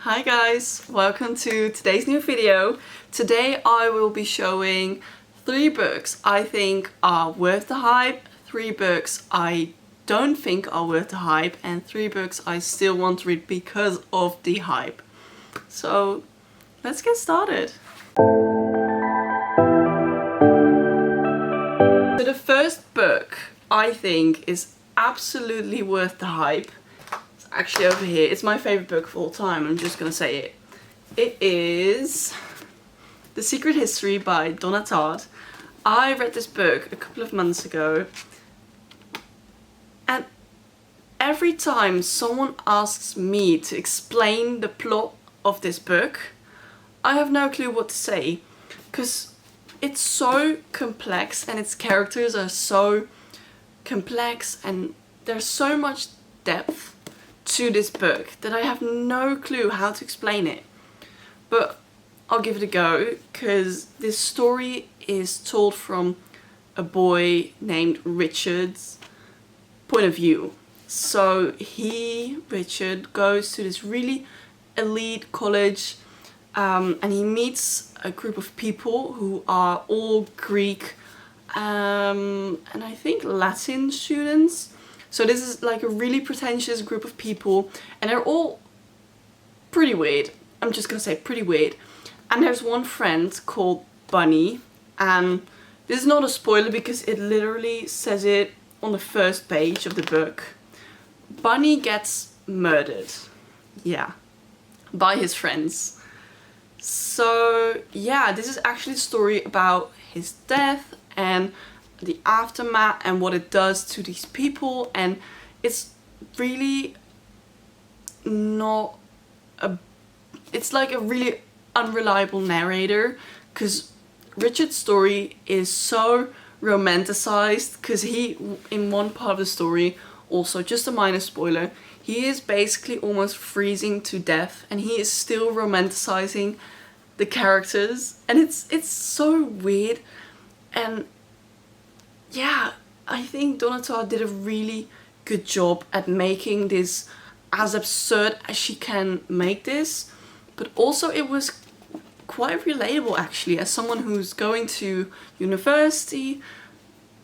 Hi guys, welcome to today's new video. Today I will be showing 3 books I think are worth the hype, 3 books I don't think are worth the hype, and 3 books I still want to read because of the hype. So let's get started. So the first book I think is absolutely worth the hype. Actually over here, it's my favorite book of all time, I'm just gonna say it. It is The Secret History by Donna Tartt. I read this book a couple of months ago, and every time someone asks me to explain the plot of this book, I have no clue what to say, because it's so complex and its characters are so complex and there's so much depth to this book that I have no clue how to explain it. But I'll give it a go, because this story is told from a boy named Richard's point of view. So Richard, goes to this really elite college and he meets a group of people who are all Greek and I think Latin students. So this is like a really pretentious group of people, and they're all pretty weird. I'm just gonna say pretty weird. And there's one friend called Bunny, and this is not a spoiler because it literally says it on the first page of the book. Bunny gets murdered, yeah, by his friends. So yeah, this is actually a story about his death and the aftermath and what it does to these people, and it's really not a... it's like a really unreliable narrator, because Richard's story is so romanticized, because he, in one part of the story, also just a minor spoiler, he is basically almost freezing to death and he is still romanticizing the characters, and it's so weird. And yeah, I think Donna Tartt did a really good job at making this as absurd as she can make this, but also it was quite relatable actually. As someone who's going to university,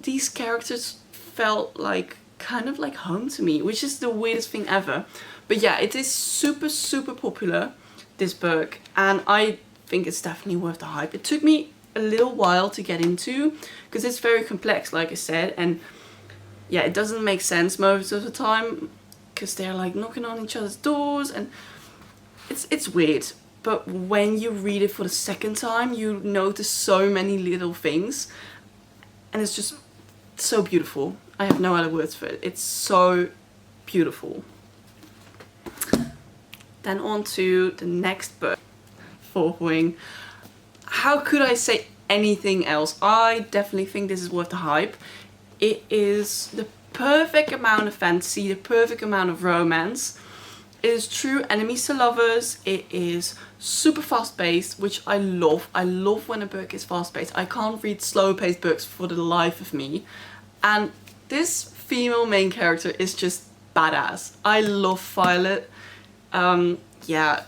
these characters felt like kind of like home to me, which is the weirdest thing ever. But yeah, it is super popular, this book, and I think it's definitely worth the hype. It took me a little while to get into because it's very complex, like I said, and yeah, it doesn't make sense most of the time because they're like knocking on each other's doors and it's weird. But when you read it for the second time, you notice so many little things and it's just so beautiful. I have no other words for it. It's so beautiful. Then on to the next book, Fourth Wing. How could I say anything else? I definitely think this is worth the hype. It is the perfect amount of fantasy, the perfect amount of romance. It is true enemies to lovers. It is super fast paced, which I love. I love when a book is fast paced. I can't read slow paced books for the life of me. And this female main character is just badass. I love Violet. Yeah.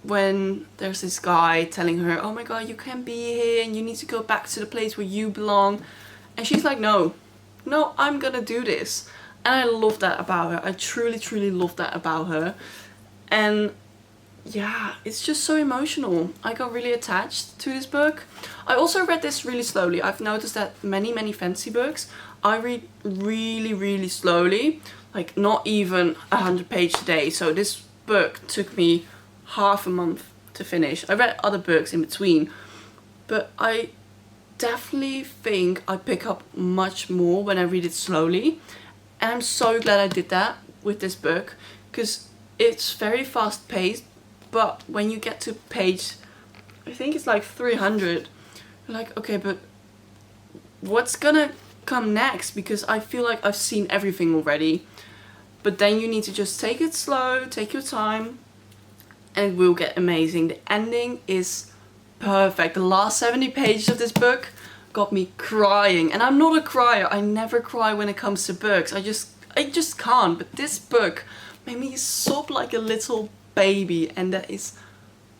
When there's this guy telling her, oh my god, you can't be here and you need to go back to the place where you belong. And she's like, no, I'm gonna do this. And I love that about her. I truly love that about her. And yeah, it's just so emotional. I got really attached to this book. I also read this really slowly. I've noticed that many fantasy books I read really slowly. Like not even 100 pages a day. So this book took me half a month to finish. I read other books in between, but I definitely think I pick up much more when I read it slowly, and I'm so glad I did that with this book because it's very fast paced, but when you get to page, I think it's like 300, you're like, okay, but what's gonna come next? Because I feel like I've seen everything already. But then you need to just take it slow, take your time, and it will get amazing. The ending is perfect. The last 70 pages of this book got me crying. And I'm not a crier. I never cry when it comes to books. I just can't. But this book made me sob like a little baby, and it's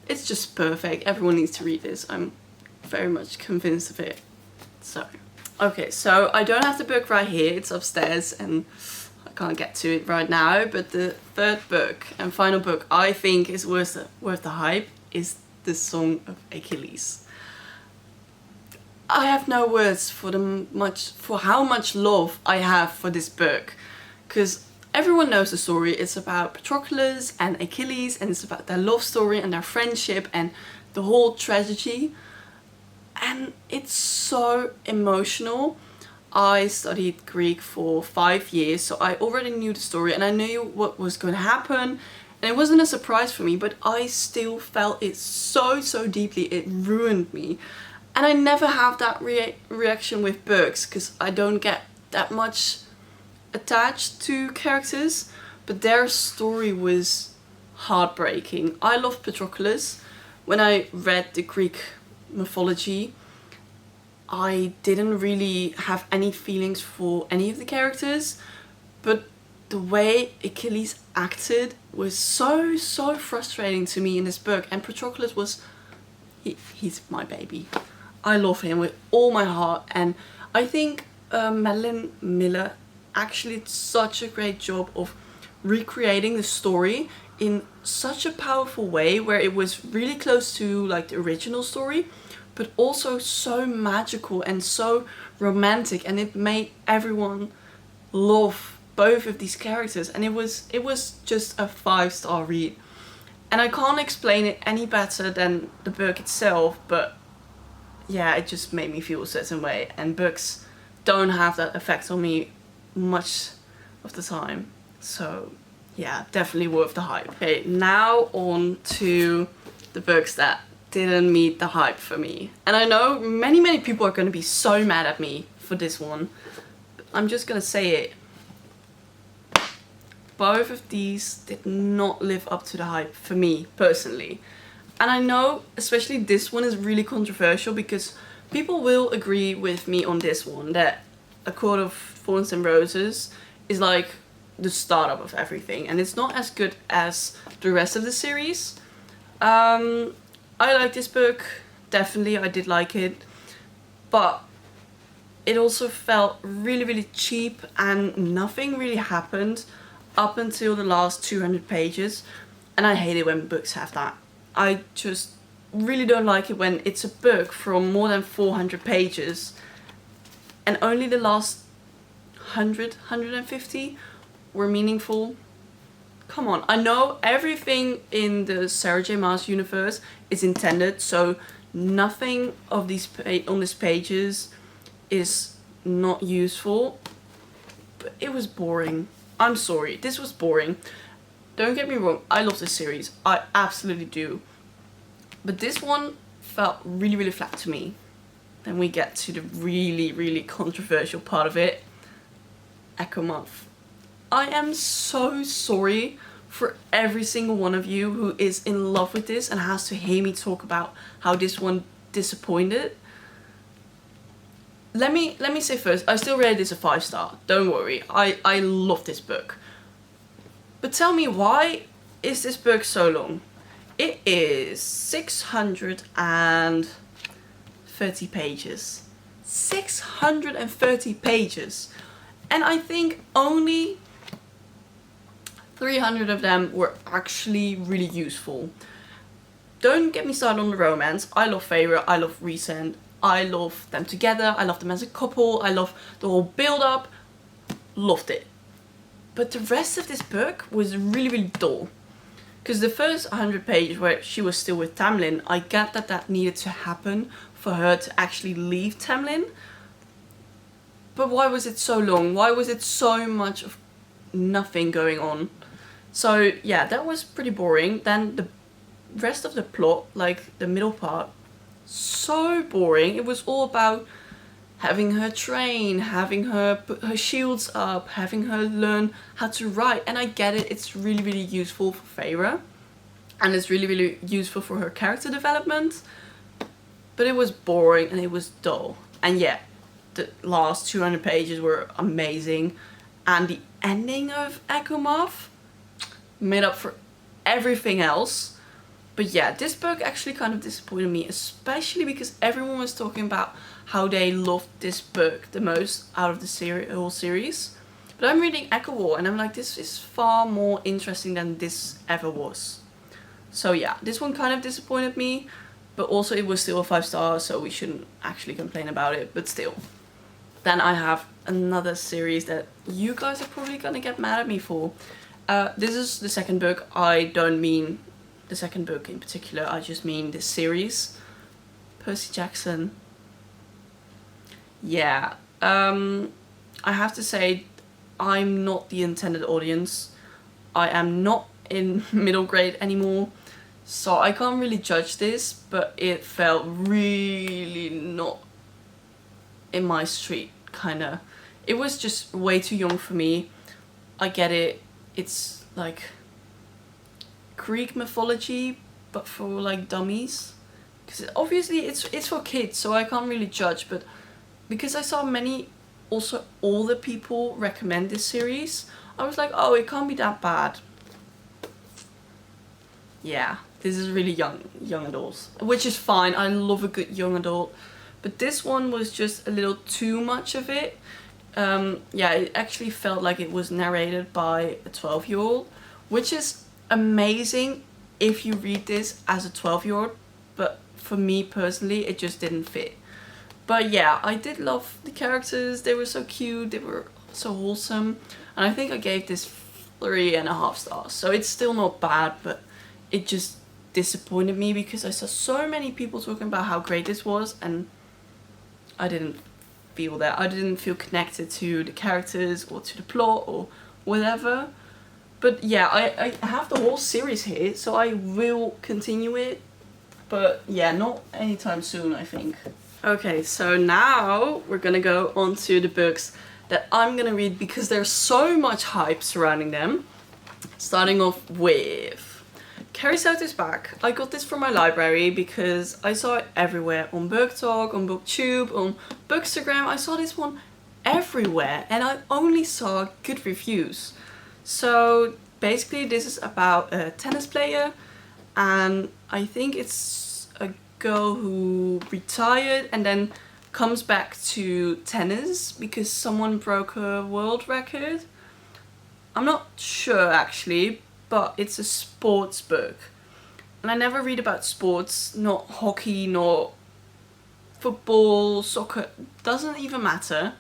just perfect. Everyone needs to read this. I'm very much convinced of it. So, okay, so I don't have the book right here. It's upstairs and I can't get to it right now. But the third book and final book I think is worth the hype is the Song of Achilles. I have no words for how much love I have for this book, because everyone knows the story. It's about Patroclus and Achilles, and it's about their love story and their friendship and the whole tragedy. And it's so emotional. I studied Greek for 5 years, so I already knew the story and I knew what was going to happen. And it wasn't a surprise for me, but I still felt it so deeply. It ruined me. And I never have that reaction with books, because I don't get that much attached to characters. But their story was heartbreaking. I love Patroclus. When I read the Greek mythology, I didn't really have any feelings for any of the characters, but the way Achilles acted was so frustrating to me in this book. And Patroclus was, he's my baby. I love him with all my heart, and I think Madeline Miller actually did such a great job of recreating the story in such a powerful way, where it was really close to like the original story, but also so magical and so romantic, and it made everyone love both of these characters, and it was just a 5-star read. And I can't explain it any better than the book itself, but yeah, it just made me feel a certain way, and books don't have that effect on me much of the time. So yeah, definitely worth the hype. Okay, now on to the books that didn't meet the hype for me. And I know many people are going to be so mad at me for this one. I'm just going to say it. Both of these did not live up to the hype for me personally. And I know especially this one is really controversial, because people will agree with me on this one, that A Court of Thorns and Roses is like the startup of everything, and it's not as good as the rest of the series. I like this book, definitely, I did like it, but it also felt really cheap, and nothing really happened up until the last 200 pages, and I hate it when books have that. I just really don't like it when it's a book from more than 400 pages and only the last 150 were meaningful. Come on, I know everything in the Sarah J. Maas universe is intended, so nothing of these on these pages is not useful, but it was boring. I'm sorry, this was boring. Don't get me wrong, I love this series, I absolutely do. But this one felt really flat to me. Then we get to the really controversial part of it. Echomorph. I am so sorry for every single one of you who is in love with this and has to hear me talk about how this one disappointed. Let me say first, I still rated this a 5-star. Don't worry, I love this book. But tell me, why is this book so long? It is 630 pages. 630 pages. And I think only 300 of them were actually really useful. Don't get me started on the romance. I love Feyre, I love Rhysand, I love them together, I love them as a couple, I love the whole build-up. Loved it. But the rest of this book was really dull. Because the first 100 pages where she was still with Tamlin, I get that needed to happen for her to actually leave Tamlin. But why was it so long? Why was it so much of nothing going on? So yeah, that was pretty boring. Then the rest of the plot, like the middle part, so boring. It was all about having her train, having her put her shields up, having her learn how to write. And I get it, it's really useful for Feyre. And it's really useful for her character development. But it was boring and it was dull. And yeah, the last 200 pages were amazing. And the ending of Echomorph made up for everything else. But yeah, this book actually kind of disappointed me, especially because everyone was talking about how they loved this book the most out of the whole series. But I'm reading Echomorph and I'm like, this is far more interesting than this ever was. So yeah, this one kind of disappointed me, but also it was still a 5 star, so we shouldn't actually complain about it, but still. Then I have another series that you guys are probably gonna get mad at me for. This is the second book. I don't mean the second book in particular, I just mean this series. Percy Jackson. Yeah, I have to say, I'm not the intended audience. I am not in middle grade anymore, so I can't really judge this, but it felt really not in my street, kinda. It was just way too young for me. I get it, it's like Greek mythology, but for like dummies. Because obviously it's for kids, so I can't really judge, but because I saw many also older people recommend this series, I was like, oh, it can't be that bad. Yeah, this is really young adults, which is fine. I love a good young adult, but this one was just a little too much of it. Yeah, it actually felt like it was narrated by a 12-year-old, which is amazing if you read this as a 12-year-old, but for me personally, it just didn't fit. But yeah, I did love the characters. They were so cute, they were so wholesome, and I think I gave this 3.5 stars, so it's still not bad, but it just disappointed me because I saw so many people talking about how great this was, and I didn't feel that. I didn't feel connected to the characters or to the plot or whatever. But yeah, I have the whole series here, so I will continue it. But yeah, not anytime soon, I think. Okay, so now we're gonna go on to the books that I'm gonna read because there's so much hype surrounding them. Starting off with Carrie South is back. I got this from my library because I saw it everywhere, on Book Talk, on BookTube, on Bookstagram. I saw this one everywhere and I only saw good reviews. So basically this is about a tennis player, and I think it's a girl who retired and then comes back to tennis because someone broke her world record. I'm not sure actually, but it's a sports book. And I never read about sports, not hockey, not football, soccer, doesn't even matter.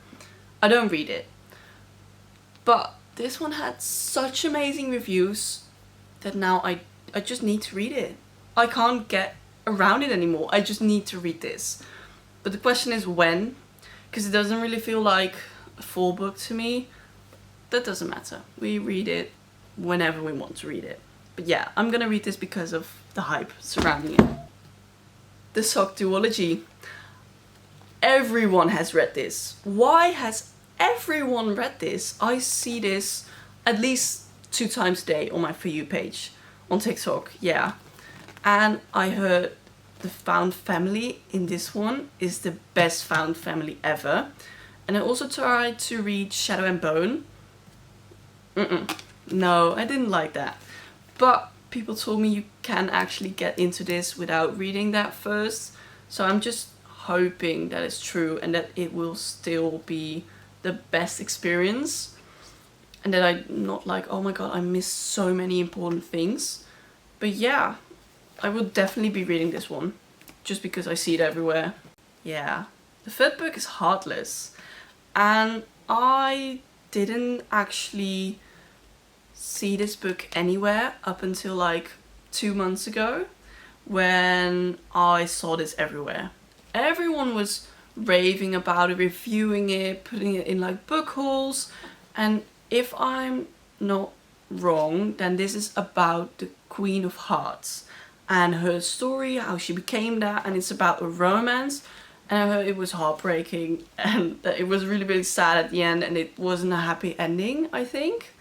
I don't read it. But this one had such amazing reviews that now I just need to read it. I can't get around it anymore. I just need to read this. But the question is when, because it doesn't really feel like a full book to me. That doesn't matter. We read it whenever we want to read it. But yeah, I'm gonna read this because of the hype surrounding it. The Sock Duology. Everyone has read this. Why has everyone read this? I see this at least 2 times a day on my For You page on TikTok, yeah. And I heard the found family in this one is the best found family ever. And I also tried to read Shadow and Bone. No, I didn't like that. But people told me you can actually get into this without reading that first. So I'm just hoping that it's true and that it will still be the best experience. And that I'm not like, oh my god, I missed so many important things. But yeah, I will definitely be reading this one. Just because I see it everywhere. Yeah. The third book is Heartless. And I didn't actually see this book anywhere up until like 2 months ago when I saw this everywhere. Everyone was raving about it, reviewing it, putting it in like book hauls, and if I'm not wrong, then this is about the Queen of Hearts and her story, how she became that, and it's about a romance. And I heard it was heartbreaking and that it was really, really sad at the end and it wasn't a happy ending, I think.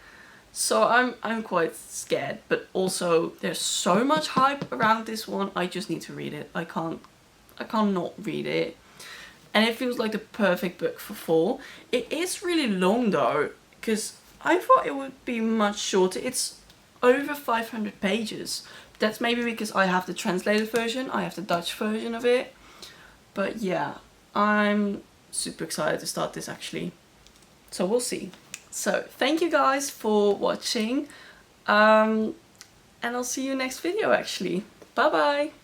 So I'm quite scared, but also there's so much hype around this one. I just need to read it. I can't not read it. And it feels like the perfect book for fall. It is really long though, because I thought it would be much shorter. It's over 500 pages. That's maybe because I have the translated version, I have the Dutch version of it. But yeah, I'm super excited to start this actually. So we'll see. So thank you guys for watching. And I'll see you next video actually. Bye bye!